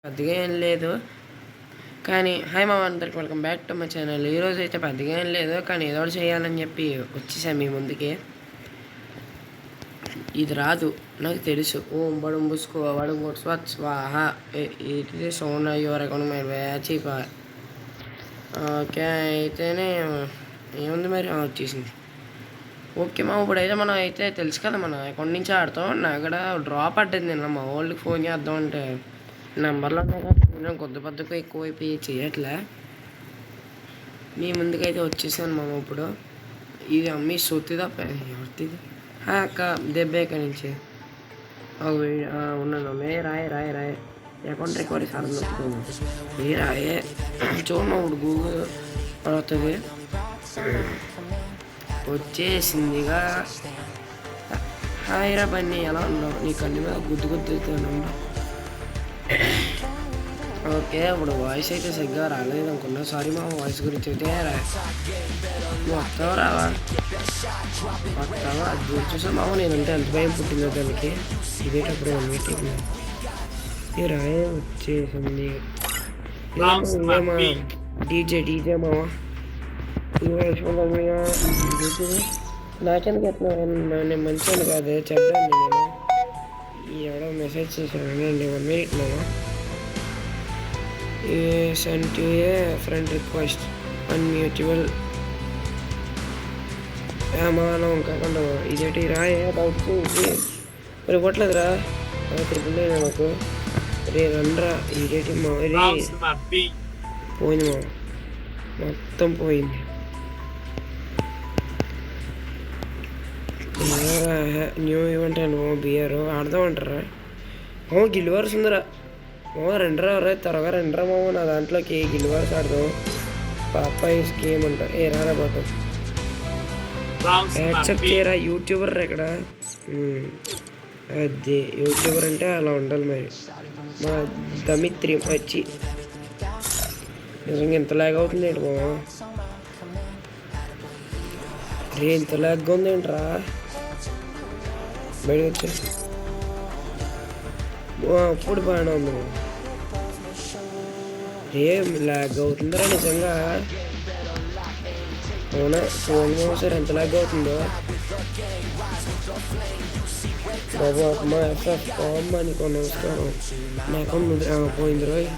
పెద్దగా ఏం లేదు కానీ హాయ్ మామ అందరికి welcome back to my channel. ఈరోజు అయితే పెద్దగా ఏం లేదు కానీ ఏదో ఒకటి చేయాలని చెప్పి వచ్చేసాను మీ ముందుకి. ఇది రాదు నాకు తెలుసు. ఓం బడుం బుసుకో వడుం స్వత్ స్వాహ it is own your account మై చీప. ఓకే అయితేనే ఏముంది మరి వచ్చేసింది. ఓకే మా ఇప్పుడైతే మనం అయితే తెలుసు కదా మన అకౌంట్ నుంచి ఆడతాం. నాకు కూడా డ్రాప్ పడ్డది. నిన్న మా వాళ్ళకి ఫోన్ చేద్దాం అంటే నెంబర్లో కొద్ది పద్ధతి ఎక్కువైపోయి చేయట్లే. మీ ముందుకైతే వచ్చేసాను మామ. ఇప్పుడు ఇది అమ్మి సొత్తి తప్ప ఎవరిది అక్క దెబ్బే ఇక్కడి నుంచి ఉన్నాను. మే రాయే రాయే రాయే అకౌంట్ రికవరీ సార్ ఏ రాయే చూడమ్మా. ఇప్పుడు గూగుల్ పడుతుంది వచ్చేసిందిగా. హాయిరా బన్నీ ఎలా ఉన్నావు? నీ కన్ను మీద గుద్దు గుద్దుతాను. ఓకే ఇప్పుడు వాయిస్ అయితే సరిగ్గా రాలేదు అనుకున్నా. సారీ మా వాయిస్ గురించి అయితే వస్తావా రావా వస్తావా అది చూసా మామ. నేనంటే ఎంత భయం పుట్టిందో దానికి. ఇదేటప్పుడు మీటింగ్ ఈ రాయే వచ్చేసింది. డీజే డీజే మామ నాకెందుకు ఎత్తున్నా? నేను మంచిగా కాదు చెప్పాను. నేను ఎవడో మెసేజ్ చేశాను అండి 1 minute మామ. Send to a friend request అన్మ్యూచువల్ మానం కాకుండా ఇదేంటి రాయే వచ్చి మరి ఇవ్వట్లేదురా. తిరుగులే నాకు రే రండ్రా. ఇదేంటి మా రే పోయింది మా మొత్తం పోయింది. న్యూ ఈవెంట్ అండి బియర్ ఆడదామంటారా? గిల్వర్స్ ఉందిరా రెండరా త్వరగా రెండరా మామ. నా దాంట్లోకి గిల్వర్స్ ఆడదాం. పాపాయి గేమ్ అంట ఏ రారా బాబు యాక్సెప్ట్ చేయరా. యూట్యూబర్ ఇక్కడ అది యూట్యూబర్ అంటే అలా ఉండాలి మరి. మా దమిత్రి వచ్చి నిజంగా ఎంత లాగ్ అవుతుంది ఏంటి మామ? రే ఎంత లాగ్గా ఉంది ఏంట్రా? బయటకు వచ్చా అప్పుడు బాగానే ఉంది. ఏం లాగ్ అవుతుందిరా నిజంగా. అవునా చూడండి సార్ ఎంత లాగ్ అవుతుందో బాబు. అమ్మా ఎఫ్ఎఫ్ అమ్మ నీకు నమస్కారం. నాకు పోయింది రోజు.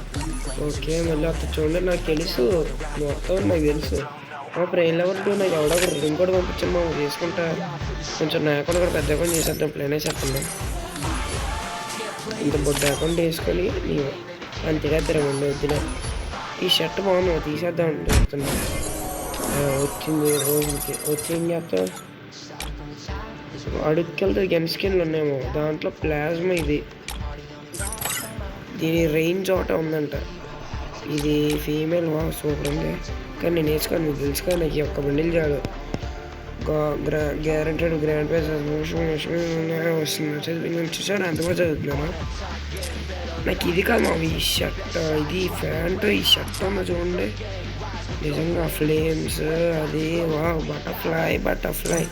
ఓకే మళ్ళీ అక్కడ చూడండి. నాకు తెలుసు మొత్తం నాకు తెలుసు. ప్రైన్ లెవెల్ 2 నాకు ఎవడో ఒకటి రింగ్ కూడా పంపించమ్మా తీసుకుంటా. కొంచెం నా అకౌంట్ కూడా పెద్ద అకౌంట్ చేసేద్దాం. ప్లానే చెప్పండి. ఇంత బొడ్డ అకౌంట్ వేసుకొని నీవు అంతగా తిరగండి వద్దున. ఈ షర్ట్ బాగుంది తీసేద్దాం అంటే చెప్తున్నా. వచ్చింది రోజులకి వచ్చి ఏం చేస్తాం. అడుక్కెళ్తుంది గన్ స్కిన్లు ఉన్నాయేమో దాంట్లో. ప్లాజ్మా ఇది దీని రేంజ్ ఒకటే ఉందంట. ఇది ఫీమేల్ సూపర్ ఉంది కానీ నేను వేసుకోను. మీకు తెలుసు కానీ నాకు ఒక్క బండిల్ చాలు. గ్యారెంటెడ్ గ్రాండ్ ప్రైజ్ వస్తుంది. చూసాను అంతగా చదువుతున్నాను. నాకు ఇది కాదు మా ఈ షర్ట్ ఇది ప్యాంట్. ఈ షర్ట్ ఉన్న చూడండి నిజంగా ఫ్లేమ్స్ అది వా బటర్ఫ్లై.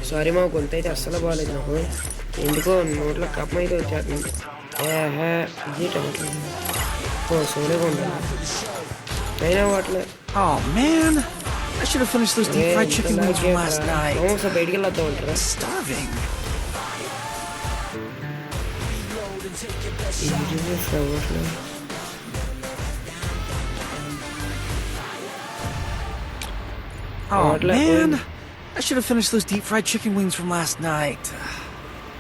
సారీ మా కొంత అయితే అస్సలు బాగాలేదు నాకు. ఎందుకో నోట్లో కప్పం అయితే వచ్చేస్తుంది. సోలేగా ఉండాలి అయినా వాటిలో I should have finished those deep fried chicken wings from last night. బయటికి వెళ్ళొద్దాం అంటారా? Starving. Oh man, I should have finished those deep fried chicken wings from last night.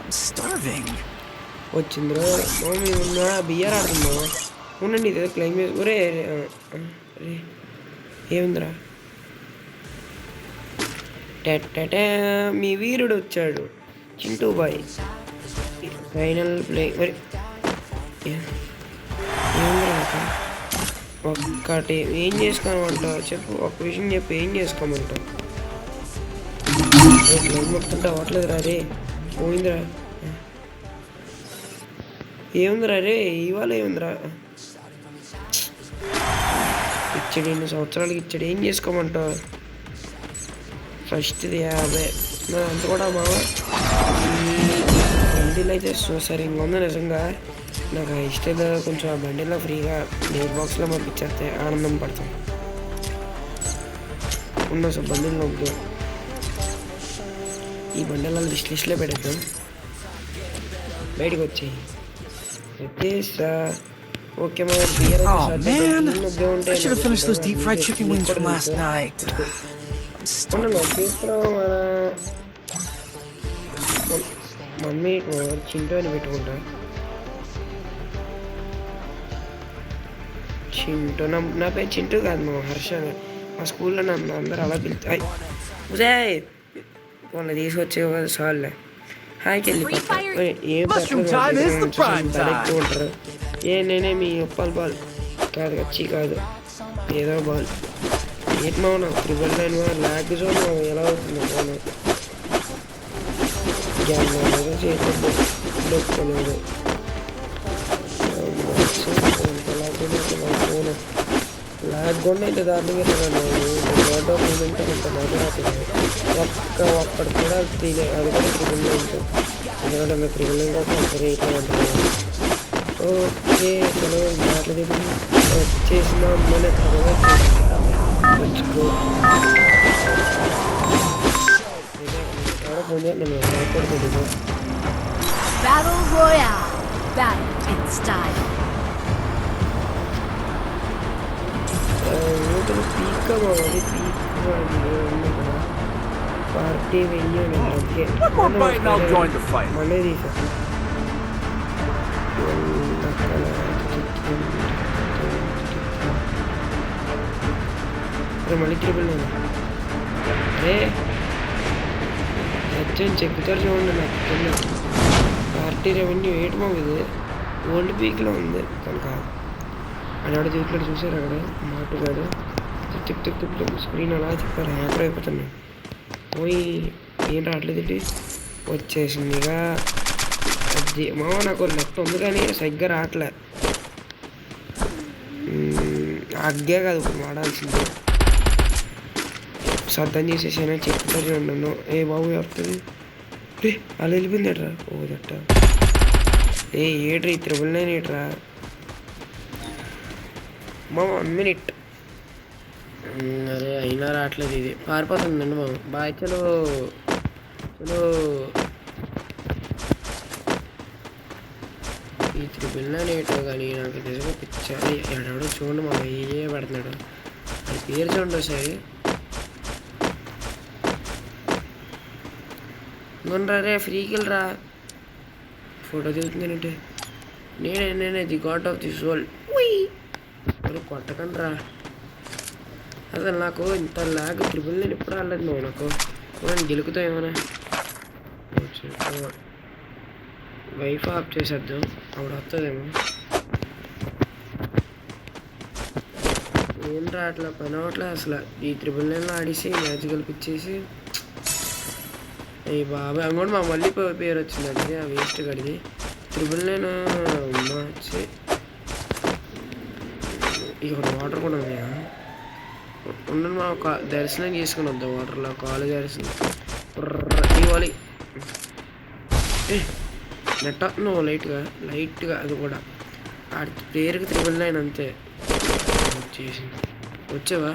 I'm starving. వచ్చిందిరా ఉన్న బియ్యారు ఆడుతుందా? ఉండండి ఇది క్లైమ్ ఒరే ఏముందిరా? మీ వీరుడు వచ్చాడు చింటూ బాయ్. ఫైనల్ ప్లే మరి ఒక్కటి ఏం చేసుకోమంటావు చెప్పు. ఒక్క విషయం చెప్పు ఏం చేసుకోమంటావు? మొత్తం అవ్వట్లేదు రా రే. పోయిందిరా. ఏముందిరా రే ఇవాళ ఏముందిరా? ఇచ్చాడు 2 సంవత్సరాలకి ఇచ్చాడు. ఏం చేసుకోమంటావు? ఫస్ట్ది 50 అంత కూడా మావ. బండిలు అయితే సరిగ్గా ఉంది నిజంగా. నాకు ఆ ఇష్టం కొంచెం ఆ బండిలో ఫ్రీగా డేర్ బాక్స్లో పంపించేస్తే ఆనందం పడతాం. ఉన్న అసలు బండిలో వద్దు, ఈ బండిలో లిస్ట్లో పెడతాం. బయటకు వచ్చేయి వచ్చేసా. ఓకే మన beer Oh man, I should have finished those deep fried chicken wings from last night. I'm starving. Mummy Chintu అని పెట్టుకుంటా. చింటూ నా పేరు చింటూ కాదు, మా హర్ష. మా స్కూల్లో నన్ను అందరూ అలా పిలుస్తాయి. ఉదయ్ మొన్న తీసుకొచ్చే సార్లే హాయ్కి వెళ్ళిపోతారు. ఏం ఉంటారు నేనే మీ ఉప్పల్ బాల్ కాదు, వచ్చి కాదు ఏదో బాల్. ఏంటి మా నాకు 999 ల్యాక్ జోన్ ఎలా అవుతుంది ఫోన్ గ్యామ్ చేతిలో దొక్కలేదు. ఫోన్ ల్యాక్ కూడా అయితే దాంట్లో ఫోటో మూమెంట్ కొంత మొదలవుతుంది. ఒక్కడు కూడా అది కూడా త్రిబుల్ ఉంటుంది. ఎందుకంటే మేము త్రిబుల్ ఇంకొక ఇట్లా ఉంటుంది. ఓకే చలో మాటలు దిగి వచ్చేసిన మన వచ్చుకో ఫోన్ నేను భయపడుతుంది. Battle Royale. Battle in style. ఊతలు పీక్ బాగుంది. పీక్ ఉంది కదా పార్టీ వెయ్యాలి. ఓకే మళ్ళీ తీసా మళ్ళీ ట్రిపుల్ అరే వచ్చాను చెక్కుతారు చూడండి. నాకు తెలియదు పార్టీ రెవెన్యూ ఏటి బాగుంది. ఓల్డ్ పీక్లో ఉంది కనుక అక్కడ చూసినట్టు చూసారు. అక్కడ మాటుగాడు tick tick tick tick screen అలా చెప్పారు. హ్యాపర్ అయిపోతున్నాను. పోయి ఏం రావట్లేదు వచ్చేసిందిగా. అది మామ నాకు నెట్ ఉంది కానీ సరిగ్గా రావట్లే. అగ్గే కాదు ఇప్పుడు వాడాల్సింది. సర్దం చేసేసాను చెప్తారు ఉన్నాను. ఏ బాబు వస్తుంది రే అలా వెళ్ళిపోయింది ఏట్రా. ఓ దట్ట ఏట్రా 999 ఏట్రా మా 1 minute. అదే అయినా రావట్లేదు. ఇది పారిపోతుందండి మా బాయ్. చలో చలో ఈ 999 ఏటో కానీ నాకు నిజంగా పిచ్చాలి. ఎడవడో చూడండి మా ఏ పడుతున్నాడు. అది పేరు చూడండి ఒకసారి. ఇంకొనరా రే ఫ్రీకి వెళ్ళరా. ఫోటో దిగుతుందంటే నేనే the god of the soul. కొట్టకండి రా. అసలు నాకు ఇంత లాగ్ 999 ఎప్పుడు రాలేదు నువ్వు. నాకు మనం గెలుకుతావు ఏమైనా. వైఫై ఆఫ్ చేసేద్దాం అప్పుడు వస్తుందేమో. ఏం రావట్లే పని అవ్వట్లేదు అసలు. ఈ 999 ఆడేసి మ్యాచ్ గెలిపించేసి అయ్యి బాబాయ్ అనుకోండి. మా మళ్ళీ పేరు వచ్చిందండి ఆ వేస్ట్ గడిది 999 వచ్చి. ఇక్కడ వాటర్ కూడా ఉన్నాయా ఉండండి. మా దర్శనం చేసుకుని వద్దాం వాటర్లో. కాలేజ్ దర్శనం ఇవ్వాలి. నెట్ నువ్వు లైట్గా అది కూడా ఆడి పేరుకి 999 అంతే. వచ్చేసి వచ్చావా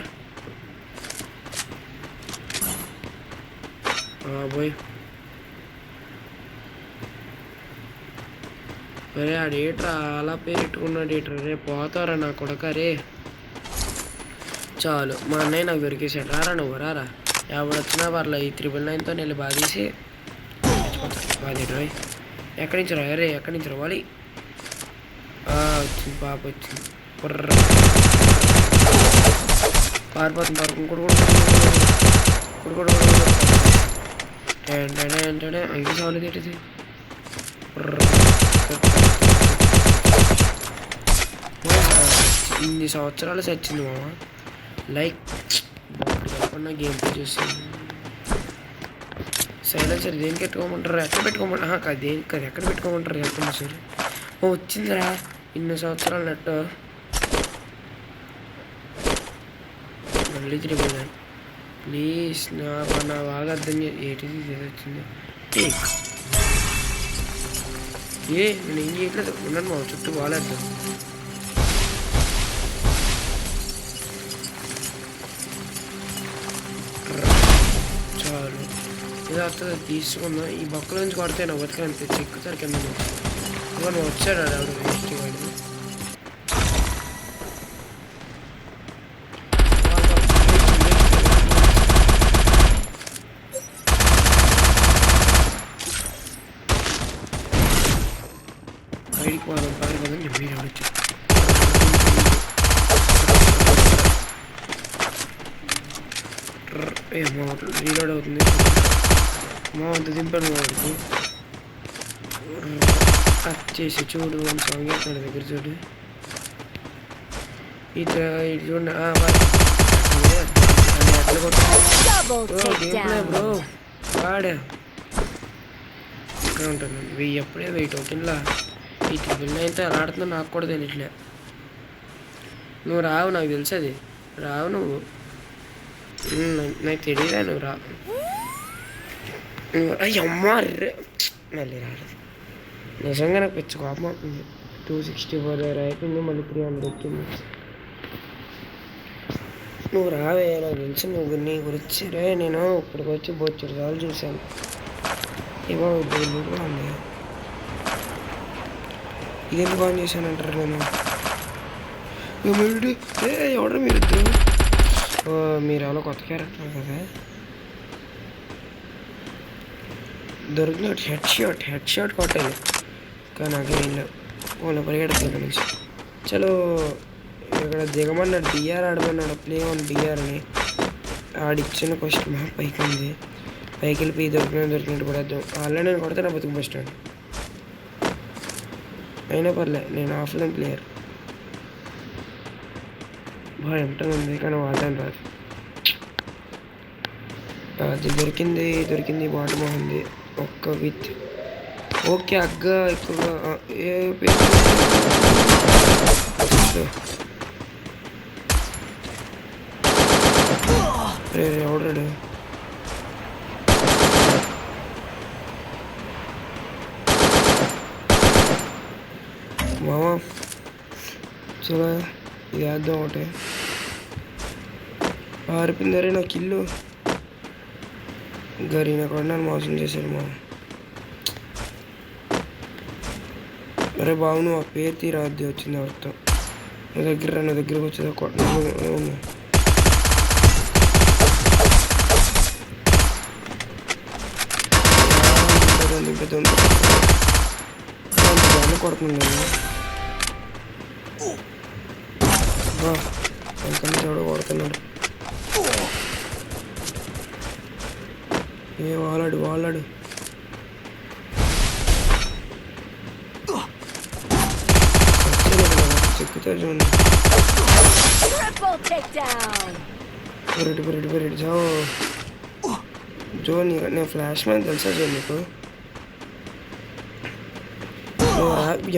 బాయ్. అరే ఆడేట్రా అలా పేరు పెట్టుకున్నాడు ఏట్రా. రే పోతారా నా కొడక రే. చాలు మా అన్నయ్య నాకు దొరికేసాడు. రారా నువ్వు రారా. ఎవరు వచ్చినా పర్లే ఈ 999తో వెళ్ళి బాధేసి బాధేరు. ఎక్కడి నుంచి రా రే ఎక్కడి నుంచి రావాలి. వచ్చింది పాప వచ్చింది. పారిపోతుంది ఏంటంటే ఐదు సార్లు ఏంటిది. ఇన్ని సంవత్సరాలు చచ్చింది మామ. లైక్ కాకుండా గేమ్ ప్లే చూస్తుంది. సైలెన్సర్ దేనికి పెట్టుకోమంటారు. ఎక్కడ పెట్టుకోమంటారు కాదు దేనికి కాదు ఎక్కడ పెట్టుకోమంటారు చెప్పండి సార్. వచ్చిందిరా ఇన్ని సంవత్సరాలు నెట్ మళ్ళీ 999. ప్లీజ్ నా బాగా అర్థం ఏంటిది వచ్చింది. నేను ఏం చేయట్లేదు ఉన్నాను మా చుట్టూ బాగాలేదు చాలు ఇది వస్తుంది తీసుకుందాం ఈ బొక్కల నుంచి కొడితే నా బతుకు అనిపించి ఎక్కుతారు కింద నుంచి ఇవాళ వచ్చాడు ఆవిడ వేస్ట్ వాడు బయటికి పోదాం పది కదా మీరు వచ్చి రీలోడ్ అవుతుంది మా అంత దింపాడు వాడికి కట్ చేసి చూడు అని సాంగ్ అక్కడ దగ్గర చూడు ఇటు చూడండి బ్రో వాడా ఇక్కడ ఉంటాను వెయ్యి ఎప్పుడే వెయిట్ అవుతుందిలా ఈ ట్రిపుల్ అయితే అలా ఆడుతున్నా నాకు కూడా తెలియట్లే నువ్వు రావు నాకు తెలుసు అది రావు నువ్వు నాకు తెలియదా నువ్వు రా అమ్మ మళ్ళీ రాలేదు నిజంగా నాకు పిచ్చి కోపం అవుతుంది 264 అయిపోయింది మళ్ళీ 300 ఎక్కింది నువ్వు రావే నాకు తెలుసు నువ్వు నీ గురించి రే నేను ఇప్పటికి వచ్చి బొచ్చుడు సార్లు చూశాను ఏమో ఇబ్బంది కూడా ఉంది ఇది ఎందుకు ఆన్ చేశానంటారు నేను మీరు ఎవడో మీరు మీరు ఎవరో కొత్త క్యారెక్టర్ కదా దొరికినట్టు హెడ్ షాట్ కొట్టాలి కానీ నాకు ఏం లేవు వాళ్ళ పరిగెడుతుంది ఇక్కడ నుంచి చలో ఇక్కడ దిగమన్నాడు డిఆర్ ఆడమన్నాడు ప్లే ఆన్ డిఆర్ అని ఆడిచ్చిన క్వశ్చన్ మా పైకి ఉంది పైకి వెళ్ళిపోయి దొరికినట్టు పడేద్దాం ఆల్రెడీ నేను కొడితే నా బతుకు బస్ స్టాండ్ అయినా పర్లే నేను ఆఫ్లైన్ ప్లేయర్ బాగా ఎంటర్ ఉంది కానీ వాడడానికి రాదు అది దొరికింది బాటం బాగుంది ఒక్క విత్ ఓకే అగ్గ ఎక్కువగా ఎవడాడు మామా చలో ఇది వేద్దాం ఒకటే పారిపోయిందరే నాకు ఇల్లు గరీనా కూడా నన్ను మోసం చేశాడు మా అరే బాబు నువ్వు ఆ పేరు తీరాద్ది వచ్చింది ఎవరితో నా దగ్గరకు వచ్చేది కొడుతుంది అంకని ఎవడో కొడుతున్నాడు ఏ వాళ్ళాడు చెక్కుతాడు చూడండి పరిడి జో నేను ఫ్లాష్ మ్యాన్ తెలుసా జో నీకు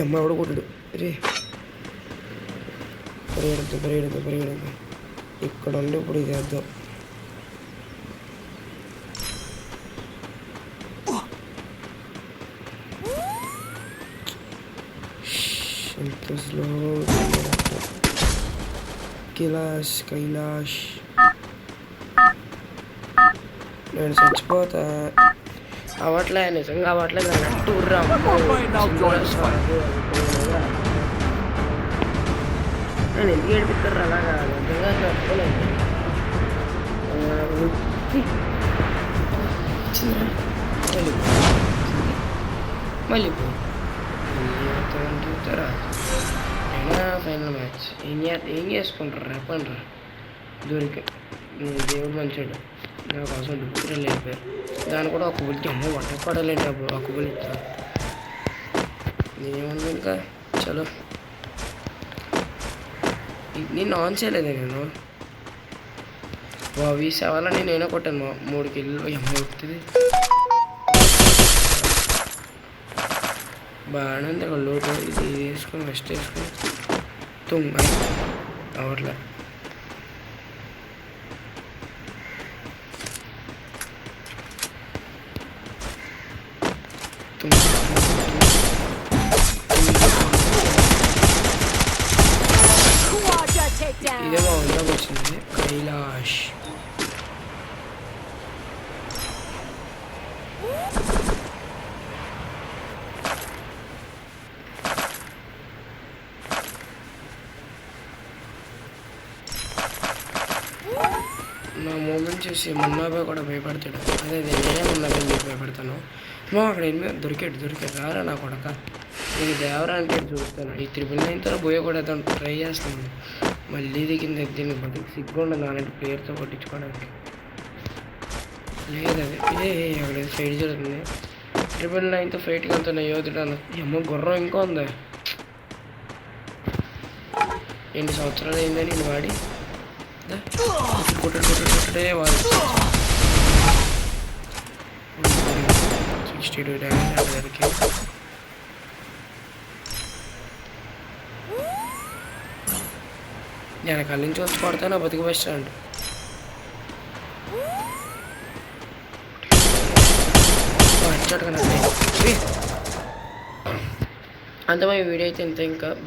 అమ్మ ఎవడ కొట్టాడు రే పరిగెడద్దు ఇక్కడ ఉండి ఇప్పుడు ఇది వేద్దాం ఎంత స్లో కైలాష్ నేను చచ్చిపోతా అవట్లే నిజంగా అవట్లే నట్టు నేను ఎందుకు ఏడిపిస్తారు అలాగా నిజంగా తప్పలేదు మళ్ళీ చూస్తారా అయినా ఫైనల్ మ్యాచ్ ఏం చేసుకుంటారు రేపండ్రా దొరికి దేవుడు మంచివాడు నా కోసం డుబ్బులు వెళ్ళిపోయారు దాన్ని కూడా ఒక బుల్టి అమ్మ వంట పడలేంటి అప్పుడు ఒక బుల్లి నేనేమన్నా ఇంకా చలో నేను ఆన్ చేయలేదే నేను వీసా వాళ్ళని నేనే కొట్టాను 3 కిలో అమ్మ వస్తుంది బాగానే ఉంది అక్కడ లోటు ఇది వేసుకొని ఫస్ట్ వేసుకొని అవట్లే వస్తుంది. కైలాష్ నా మూమెంట్ చూసి మున్నాబాయ్ కూడా భయపడతాడు. అదే నేనే మున్నాబాయ్ మీకు భయపడతాను. మా అక్కడ ఎనిమిది దొరికాడు రారా నా కొడక. నేను దేవరా అంటే చూస్తాను. ఈ 999 బోయ కూడా ట్రై చేస్తాను. మళ్ళీ దిగింది దీన్ని బతికి సిగ్గు ఉండదు అలాంటి ప్లేయర్తో కొట్టించుకోవడానికి. లేదు అది అక్కడ ఫైట్ జరుగుతుంది. 999తో ఫైట్కి వెళ్తున్నా యోధుడు అన్న. అమ్మ గుర్రం ఇంకా ఉందా? 8 సంవత్సరాలు అయిందా నేను వాడి కొట్టే వాడు 62 డ్యామేజ్ అందరికి. నేను కళ్ళ నుంచి వచ్చి కొడతా నా బతికి బెస్ట్ అంట. అంతమా ఈ వీడియో అయితే ఇంత ఇంకా